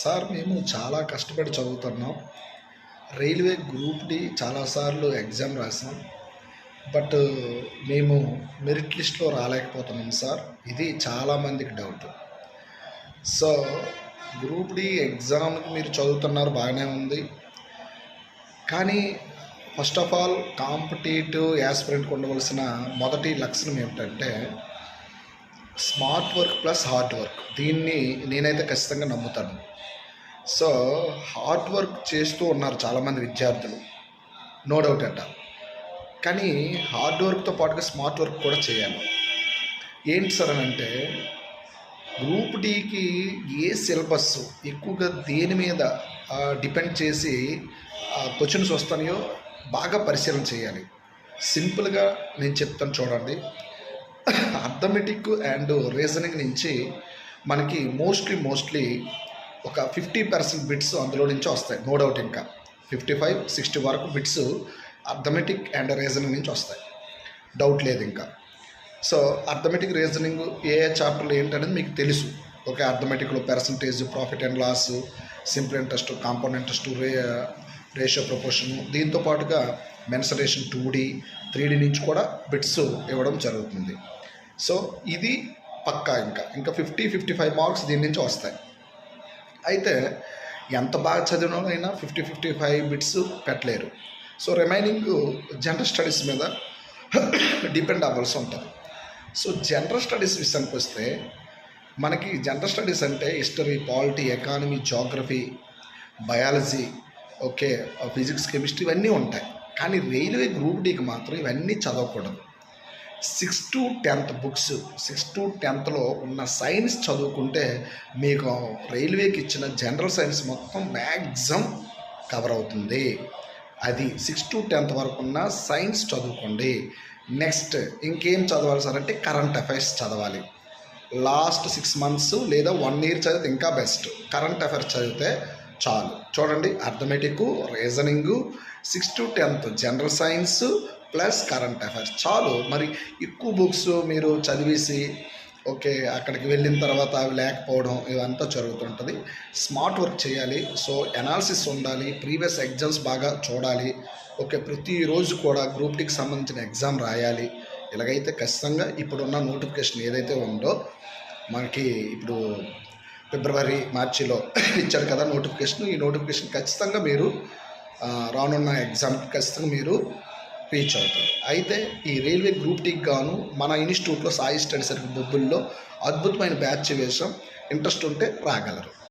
Sir మేము చాలా కష్టపడి చదువుతున్నాం. రైల్వే గ్రూప్ డి చాలాసార్లు ఎగ్జామ్ రాసాం. బట్ మేము మెరిట్ లిస్ట్‌లో రాలేకపోతున్నాం సార్. ఇది చాలామందికి డౌట్. సో, గ్రూప్ డి ఎగ్జామ్‌కి మీరు చదువుతున్నారు బాగానే ఉంది. కానీ ఫస్ట్ ఆఫ్ ఆల్ కాంపిటీటివ్ యాస్పిరెంట్‌కి ఉండవలసిన మొదటి లక్షణం ఏమిటంటే smart work plus hard work. దీన్ని నేనైతే ఖచ్చితంగా నమ్ముతాను. సో హార్డ్ వర్క్ చేస్తూ ఉన్నారు చాలామంది విద్యార్థులు, నో డౌట్ అట. కానీ హార్డ్ వర్క్తో పాటుగా స్మార్ట్ వర్క్ కూడా చేయాలి. ఏంటి సార్ అని అంటే, గ్రూప్ డికి ఏ సిలబస్ ఎక్కువగా దేని మీద డిపెండ్ చేసి క్వశ్చన్స్ వస్తాయో బాగా పరిశీలన చేయాలి. సింపుల్గా నేను చెప్తాను చూడండి. అర్థమెటిక్ అండ్ రీజనింగ్ నుంచి మనకి మోస్ట్లీ ఒక 50% బిట్స్ అందులో నుంచి వస్తాయి, నో డౌట్. ఇంకా 55-60 వరకు బిట్స్ అర్థమెటిక్ అండ్ రీజనింగ్ నుంచి వస్తాయి, డౌట్ లేదు ఇంకా. సో అర్థమెటిక్ రీజనింగ్ ఏ చాప్టర్లు ఏంటనేది మీకు తెలుసు. ఓకే, అర్థమెటిక్లో percentage, profit and loss, simple interest, compound interest, ratio proportion, దీంతో పాటుగా మెన్సరేషన్ 2D 3D నుంచి కూడా బిట్స్ ఇవ్వడం జరుగుతుంది. సో ఇది పక్కా. ఇంకా 50-55 మార్క్స్ దీని నుంచి వస్తాయి. అయితే ఎంత బాగా చదివినైనా 50-55 బిట్స్ పెట్టలేరు. సో రిమైనింగ్ జనరల్ స్టడీస్ మీద డిపెండ్ అవ్వాల్సి ఉంటుంది. సో జనరల్ స్టడీస్ విషయానికి వస్తే మనకి జనరల్ స్టడీస్ అంటే history, polity, economy, geography, biology, okay, physics, chemistry ఇవన్నీ ఉంటాయి. కానీ రైల్వే గ్రూప్ డికి మాత్రం ఇవన్నీ చదవకూడదు. 6 to 10th బుక్స్, 6 to 10thలో ఉన్న సైన్స్ చదువుకుంటే మీకు రైల్వేకి ఇచ్చిన జనరల్ సైన్స్ మొత్తం మ్యాక్సిమం కవర్ అవుతుంది. అది 6 to 10th వరకు ఉన్న సైన్స్ చదువుకోండి. నెక్స్ట్ ఇంకేం చదవాలి సార్ అంటే కరెంట్ అఫైర్స్ చదవాలి. లాస్ట్ 6 months లేదా 1 year చదివితే ఇంకా బెస్ట్. కరెంట్ అఫైర్స్ చదివితే చాలు. చూడండి, arithmetic, reasoning, 6 to 10th general science plus current affairs చాలు. మరి ఎక్కువ బుక్స్ మీరు చదివేసి ఓకే అక్కడికి వెళ్ళిన తర్వాత అవి లేకపోవడం ఇవంతా జరుగుతుంటుంది. స్మార్ట్ వర్క్ చేయాలి. సో ఎనాలిసిస్ ఉండాలి, ప్రీవియస్ ఎగ్జామ్స్ బాగా చూడాలి. ఓకే, ప్రతిరోజు కూడా గ్రూప్ డికి సంబంధించిన ఎగ్జామ్ రాయాలి. ఇలాగైతే ఖచ్చితంగా ఇప్పుడున్న నోటిఫికేషన్ ఏదైతే ఉందో మనకి ఇప్పుడు ఫిబ్రవరి మార్చిలో ఇచ్చారు కదా నోటిఫికేషన్. ఈ నోటిఫికేషన్ ఖచ్చితంగా మీరు రానున్న ఎగ్జామ్కి ఖచ్చితంగా మీరు రీచ్ అవుతారు. అయితే ఈ రైల్వే గ్రూప్ డికి గాను మన ఇన్స్టిట్యూట్లో సాయి స్టడీ సర్కిల్ బొబ్బుల్లో అద్భుతమైన బ్యాచ్ వేసాం. ఇంట్రెస్ట్ ఉంటే రాగలరు.